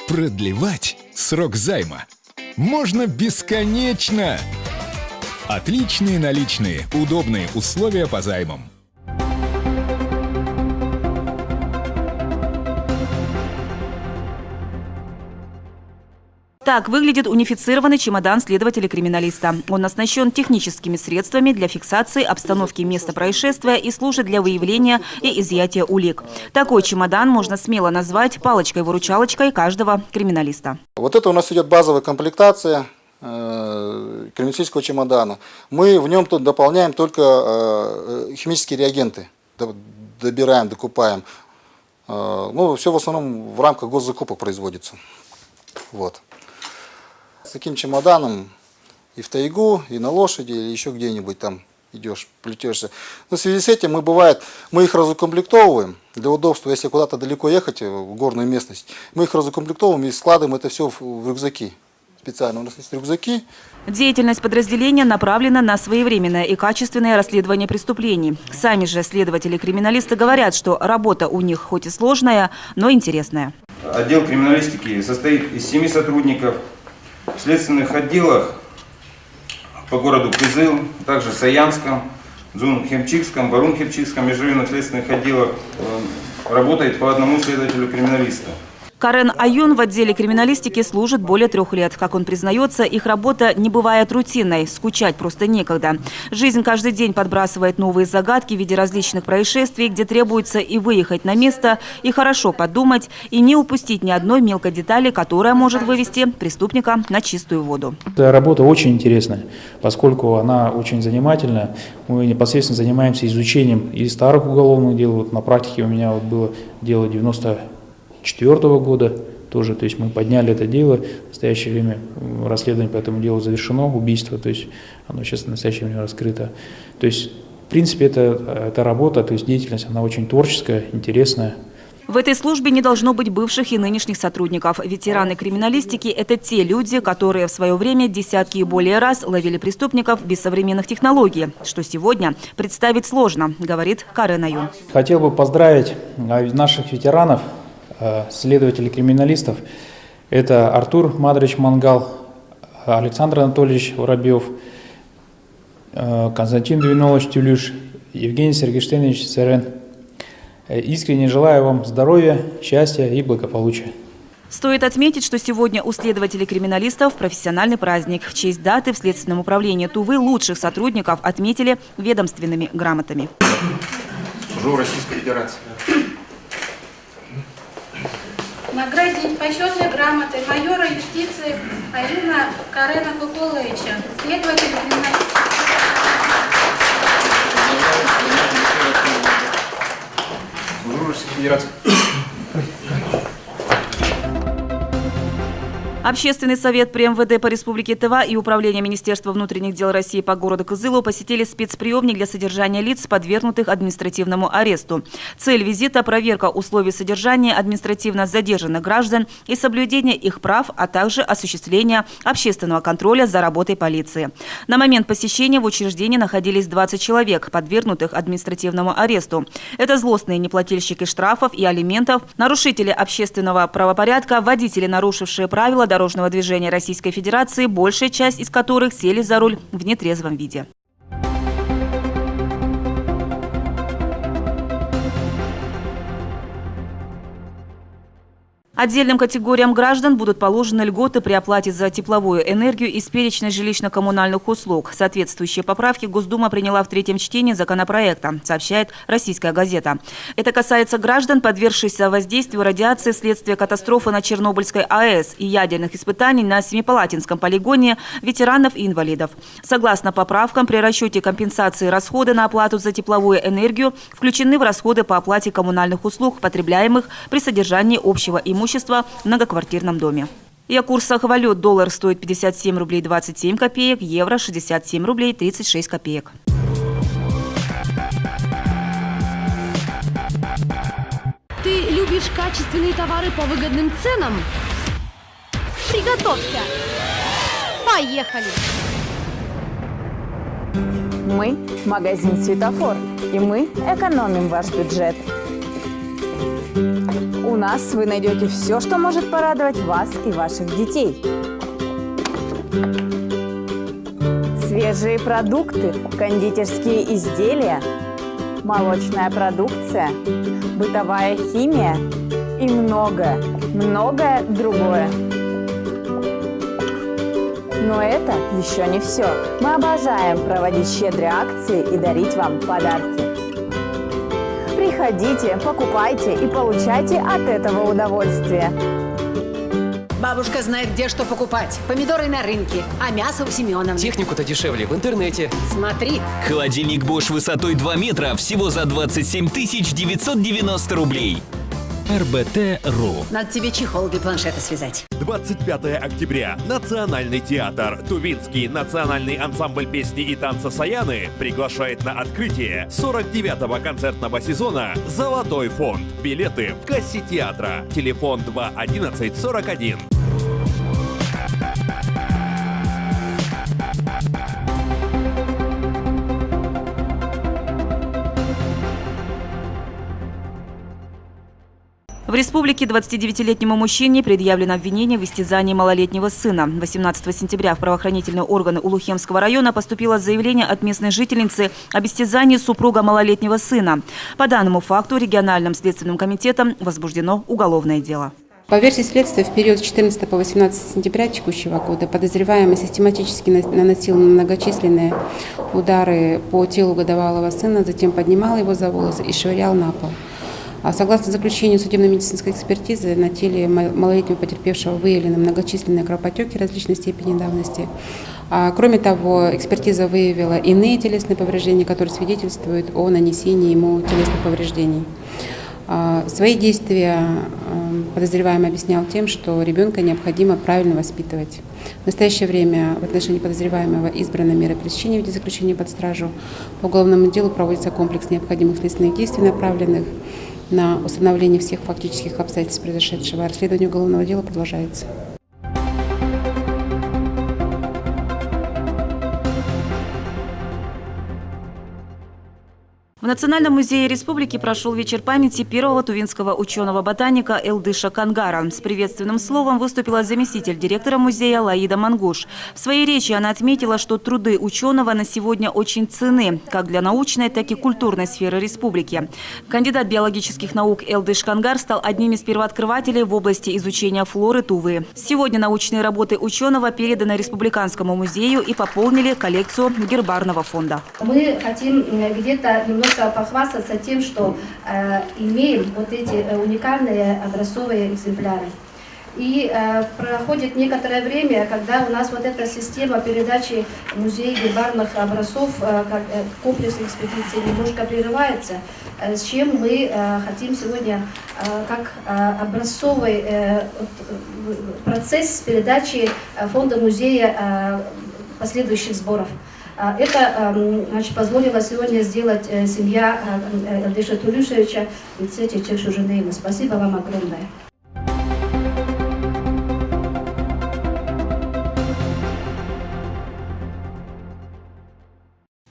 Продлевать срок займа можно бесконечно. Отличные наличные, удобные условия по займам. Так выглядит унифицированный чемодан следователя-криминалиста. Он оснащен техническими средствами для фиксации обстановки места происшествия и служит для выявления и изъятия улик. Такой чемодан можно смело назвать палочкой-выручалочкой каждого криминалиста. Вот это у нас идет базовая комплектация криминалистического чемодана. Мы в нем тут дополняем только химические реагенты. Добираем, докупаем. Ну, все в основном в рамках госзакупок производится. Вот. С таким чемоданом и в тайгу, и на лошади, или еще где-нибудь там идешь, плетешься. Но в связи с этим мы их разукомплектовываем для удобства, если куда-то далеко ехать, в горную местность. Мы их разукомплектовываем и складываем это все в рюкзаки. Специально у нас есть рюкзаки. Деятельность подразделения направлена на своевременное и качественное расследование преступлений. Сами же следователи-криминалисты говорят, что работа у них хоть и сложная, но интересная. Отдел криминалистики состоит из 7 сотрудников. В следственных отделах по городу Кызыл, также Саянском, Дзун-Хемчикском, Барун-Хемчикском межрайонных следственных отделах работает по одному следователю-криминалисту. Карен Аюн в отделе криминалистики служит более 3 лет. Как он признается, их работа не бывает рутинной, скучать просто некогда. Жизнь каждый день подбрасывает новые загадки в виде различных происшествий, где требуется и выехать на место, и хорошо подумать, и не упустить ни одной мелкой детали, которая может вывести преступника на чистую воду. Эта работа очень интересная, поскольку она очень занимательная. Мы непосредственно занимаемся изучением и старых уголовных дел. Вот на практике у меня было дело 1994 года тоже, то есть мы подняли это дело, в настоящее время расследование по этому делу завершено, убийство, то есть оно сейчас в настоящее время раскрыто. То есть, в принципе, эта работа, то есть деятельность, она очень творческая, интересная. В этой службе не должно быть бывших и нынешних сотрудников. Ветераны криминалистики – это те люди, которые в свое время десятки и более раз ловили преступников без современных технологий, что сегодня представить сложно, говорит Карен Аюн. Хотел бы поздравить наших ветеранов, следователей-криминалистов. Это Артур Мадрич Мангал, Александр Анатольевич Воробьев, Константин Двинович Тюлюш, Евгений Сергеевич Церен. Искренне желаю вам здоровья, счастья и благополучия. Стоит отметить, что сегодня у следователей-криминалистов профессиональный праздник. В честь даты в Следственном управлении Тувы лучших сотрудников отметили ведомственными грамотами. Служу Российской Федерации. Наградить почетной грамотой майора юстиции Аюна Карена Кукуловича, следователь криминалистики. Служу Российской Федерации. Общественный совет при МВД по Республике Тыва и Управление Министерства внутренних дел России по городу Кызылу посетили спецприемник для содержания лиц, подвергнутых административному аресту. Цель визита – проверка условий содержания административно задержанных граждан и соблюдение их прав, а также осуществление общественного контроля за работой полиции. На момент посещения в учреждении находились 20 человек, подвергнутых административному аресту. Это злостные неплательщики штрафов и алиментов, нарушители общественного правопорядка, водители, нарушившие правила дорожного движения Российской Федерации, большая часть из которых сели за руль в нетрезвом виде. Отдельным категориям граждан будут положены льготы при оплате за тепловую энергию из перечня жилищно-коммунальных услуг. Соответствующие поправки Госдума приняла в 3-м чтении законопроекта, сообщает «Российская газета». Это касается граждан, подвергшихся воздействию радиации вследствие катастрофы на Чернобыльской АЭС и ядерных испытаний на Семипалатинском полигоне, ветеранов и инвалидов. Согласно поправкам, при расчете компенсации расхода на оплату за тепловую энергию включены в расходы по оплате коммунальных услуг, потребляемых при содержании общего имущества в многоквартирном доме. И о курсах валют. Доллар стоит 57 рублей 27 копеек, евро 67 рублей 36 копеек. Ты любишь качественные товары по выгодным ценам? Приготовься! Поехали! Мы – магазин «Светофор», и мы экономим ваш бюджет. У нас вы найдете все, что может порадовать вас и ваших детей. Свежие продукты, кондитерские изделия, молочная продукция, бытовая химия и многое другое. Но это еще не все. Мы обожаем проводить щедрые акции и дарить вам подарки. Приходите, покупайте и получайте от этого удовольствие. Бабушка знает, где что покупать. Помидоры на рынке, а мясо у Семеновны. Технику-то дешевле в интернете. Смотри. Холодильник Bosch высотой 2 метра всего за 27 990 рублей. РБТ.ру. Надо тебе чехол для планшета связать. 25 октября. Национальный театр. Тувинский национальный ансамбль песни и танца «Саяны» приглашает на открытие 49-го концертного сезона «Золотой фонд». Билеты в кассе театра. Телефон 2 11 41. В республике 29-летнему мужчине предъявлено обвинение в истязании малолетнего сына. 18 сентября в правоохранительные органы Улухемского района поступило заявление от местной жительницы об истязании супруга малолетнего сына. По данному факту региональным следственным комитетом возбуждено уголовное дело. По версии следствия, в период с 14 по 18 сентября текущего года подозреваемый систематически наносил многочисленные удары по телу годовалого сына, затем поднимал его за волосы и швырял на пол. Согласно заключению судебно-медицинской экспертизы, на теле малолетнего потерпевшего выявлены многочисленные кровоподтеки различной степени давности. Кроме того, экспертиза выявила иные телесные повреждения, которые свидетельствуют о нанесении ему телесных повреждений. Свои действия подозреваемый объяснял тем, что ребенка необходимо правильно воспитывать. В настоящее время в отношении подозреваемого избрана мера пресечения в виде заключения под стражу. По уголовному делу проводится комплекс необходимых следственных действий, направленных на установление всех фактических обстоятельств произошедшего. Расследование уголовного дела продолжается. В Национальном музее республики прошел вечер памяти первого тувинского ученого-ботаника Элдыша Кангара. С приветственным словом выступила заместитель директора музея Лаида Мангуш. В своей речи она отметила, что труды ученого на сегодня очень ценны, как для научной, так и культурной сферы республики. Кандидат биологических наук Элдыш Кангар стал одним из первооткрывателей в области изучения флоры Тувы. Сегодня научные работы ученого переданы Республиканскому музею и пополнили коллекцию гербарного фонда. Мы хотим где-то немножко похвастаться тем, что имеем вот эти уникальные образцовые экземпляры. И проходит некоторое время, когда у нас вот эта система передачи музея гербарных образцов, как комплексной экспедиции, немножко прерывается, с чем мы хотим сегодня, как образцовый процесс передачи фонда музея последующих сборов. Это позволило сегодня сделать семья Элдыша Тулюшевича и Цети Чекшужинейна. Спасибо вам огромное.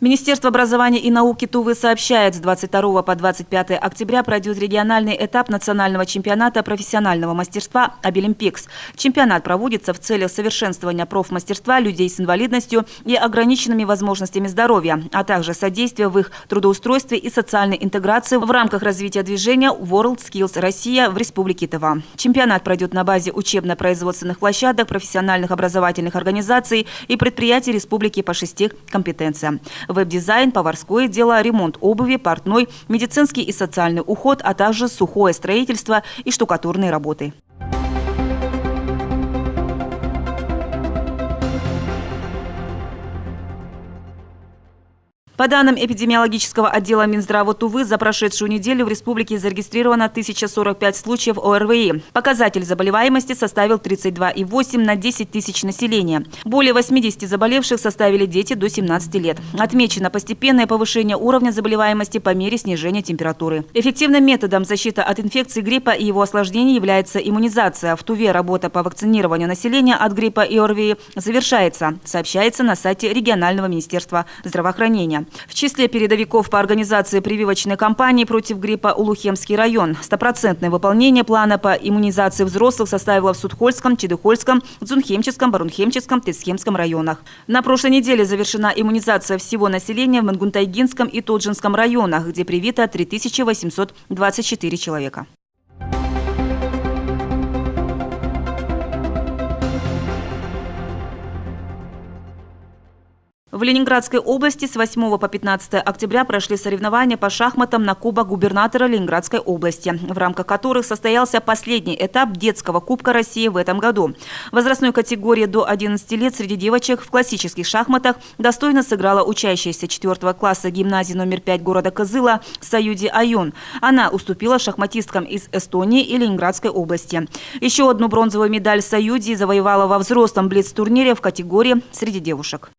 Министерство образования и науки Тувы сообщает, с 22 по 25 октября пройдет региональный этап национального чемпионата профессионального мастерства «Обилимпикс». Чемпионат проводится в целях совершенствования профмастерства людей с инвалидностью и ограниченными возможностями здоровья, а также содействия в их трудоустройстве и социальной интеграции в рамках развития движения World Skills Россия в Республике Тыва. Чемпионат пройдет на базе учебно-производственных площадок, профессиональных образовательных организаций и предприятий республики по 6 компетенциям: веб-дизайн, поварское дело, ремонт обуви, портной, медицинский и социальный уход, а также сухое строительство и штукатурные работы. По данным эпидемиологического отдела Минздрава Тувы, за прошедшую неделю в республике зарегистрировано 1045 случаев ОРВИ. Показатель заболеваемости составил 32,8 на 10 тысяч населения. Более 80 заболевших составили дети до 17 лет. Отмечено постепенное повышение уровня заболеваемости по мере снижения температуры. Эффективным методом защиты от инфекции гриппа и его осложнений является иммунизация. В Туве работа по вакцинированию населения от гриппа и ОРВИ завершается, сообщается на сайте регионального министерства здравоохранения. В числе передовиков по организации прививочной кампании против гриппа Улухемский район. Стопроцентное выполнение плана по иммунизации взрослых составило в Судхольском, Чедыхольском, Дзунхемческом, Барунхемческом, Тецхемском районах. На прошлой неделе завершена иммунизация всего населения в Мангунтайгинском и Тоджинском районах, где привито 3824 человека. В Ленинградской области с 8 по 15 октября прошли соревнования по шахматам на Кубок губернатора Ленинградской области, в рамках которых состоялся последний этап детского Кубка России в этом году. В возрастной категории до 11 лет среди девочек в классических шахматах достойно сыграла учащаяся 4 класса гимназии номер 5 города Кызыла Саюди Аюн. Она уступила шахматисткам из Эстонии и Ленинградской области. Еще одну бронзовую медаль Саюди завоевала во взрослом блиц-турнире в категории среди девушек.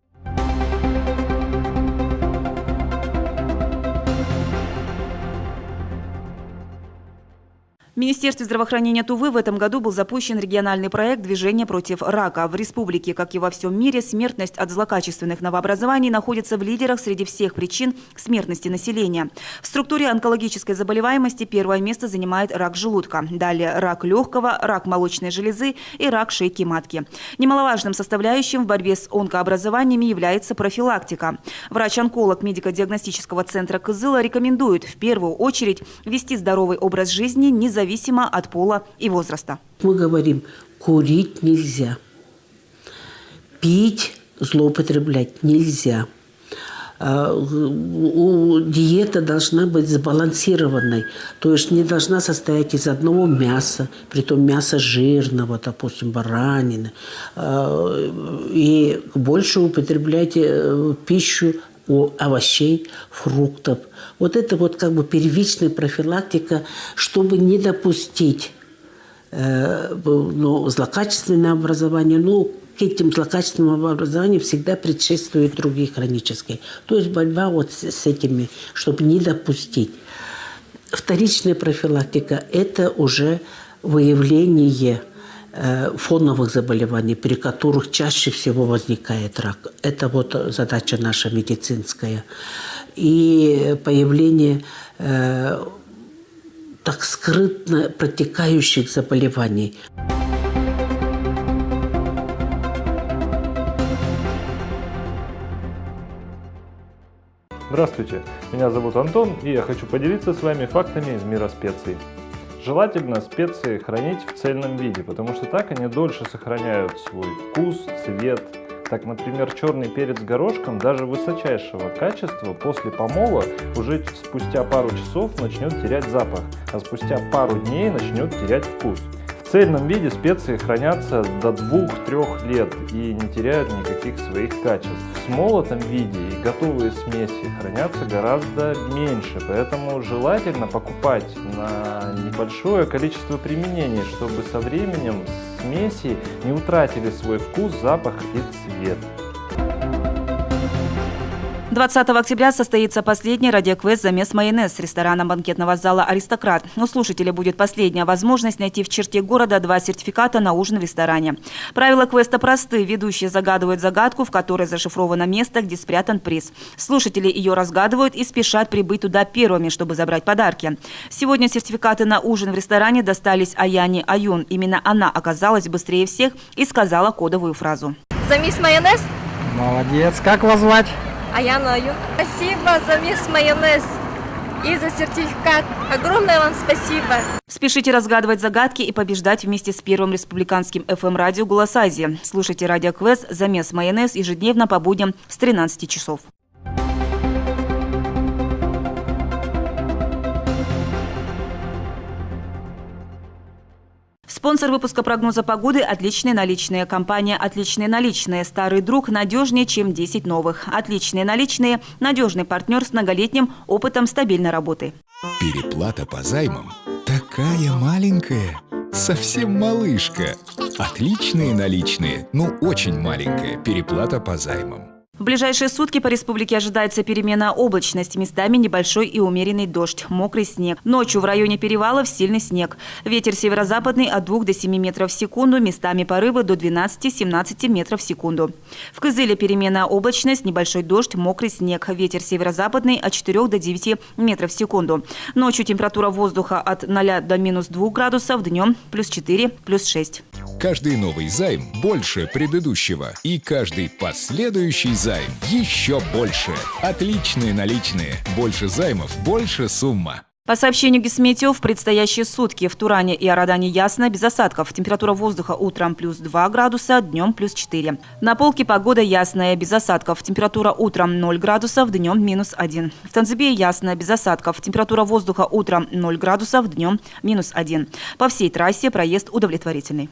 В Министерстве здравоохранения Тувы в этом году был запущен региональный проект «Движение против рака». В республике, как и во всем мире, смертность от злокачественных новообразований находится в лидерах среди всех причин смертности населения. В структуре онкологической заболеваемости первое место занимает рак желудка. Далее рак легкого, рак молочной железы и рак шейки матки. Немаловажным составляющим в борьбе с онкообразованиями является профилактика. Врач-онколог медико-диагностического центра Кызыла рекомендует в первую очередь вести здоровый образ жизни независимо от пола и возраста. Мы говорим, курить нельзя, пить, злоупотреблять нельзя. Диета должна быть сбалансированной, то есть не должна состоять из одного мяса, притом мяса жирного, допустим, баранины, и больше употребляйте пищу овощей, фруктов. Вот это вот как бы первичная профилактика, чтобы не допустить злокачественное образование. К этим злокачественным образованиям всегда предшествуют другие хронические. То есть борьба вот с этими, чтобы не допустить. Вторичная профилактика – это уже выявление фоновых заболеваний, при которых чаще всего возникает рак. Это вот задача наша медицинская. И появление так скрытно протекающих заболеваний. Здравствуйте, меня зовут Антон, и я хочу поделиться с вами фактами из мира специй. Желательно специи хранить в цельном виде, потому что так они дольше сохраняют свой вкус, цвет. Так, например, черный перец с горошком даже высочайшего качества после помола уже спустя пару часов начнет терять запах, а спустя пару дней начнет терять вкус. В цельном виде специи хранятся до 2-3 лет и не теряют никаких своих качеств. В смолотом виде и готовые смеси хранятся гораздо меньше, поэтому желательно покупать на небольшое количество применений, чтобы со временем смеси не утратили свой вкус, запах и цвет. 20 октября состоится последний радиоквест «Замес майонез» ресторана банкетного зала «Аристократ». У слушателя будет последняя возможность найти в черте города 2 сертификата на ужин в ресторане. Правила квеста просты. Ведущие загадывают загадку, в которой зашифровано место, где спрятан приз. Слушатели ее разгадывают и спешат прибыть туда первыми, чтобы забрать подарки. Сегодня сертификаты на ужин в ресторане достались Аяне Аюн. Именно она оказалась быстрее всех и сказала кодовую фразу. «Замес майонез». Молодец. Как вас звать? Аяна Аюн. Спасибо за мисс майонез и за сертификат. Огромное вам спасибо. Спешите разгадывать загадки и побеждать вместе с первым республиканским FM-радио «Голос Азии». Слушайте радиоквест «Замес майонез» ежедневно по будням с 13 часов. Спонсор выпуска прогноза погоды – «Отличные наличные». Компания «Отличные наличные». Старый друг надежнее, чем 10 новых. «Отличные наличные» – надежный партнер с многолетним опытом стабильной работы. Переплата по займам такая маленькая, совсем малышка. «Отличные наличные», очень маленькая переплата по займам. В ближайшие сутки по республике ожидается переменная облачность, местами небольшой и умеренный дождь, мокрый снег. Ночью в районе перевалов сильный снег. Ветер северо-западный от 2 до 7 метров в секунду, местами порывы до 12-17 метров в секунду. В Кызыле переменная облачность, небольшой дождь, мокрый снег. Ветер северо-западный от 4 до 9 метров в секунду. Ночью температура воздуха от 0 до -2 градусов, днем +4, +6. Каждый новый займ больше предыдущего. И каждый последующий займ еще больше. Отличные наличные. Больше займов, больше сумма. По сообщению Гисметео, в предстоящие сутки в Туране и Арадане ясно, без осадков. Температура воздуха утром +2 градуса, днем +4. На Полке погода ясная, без осадков. Температура утром 0 градусов, днем -1. В Танзыбе ясно, без осадков. Температура воздуха утром 0 градусов, днем -1. По всей трассе проезд удовлетворительный.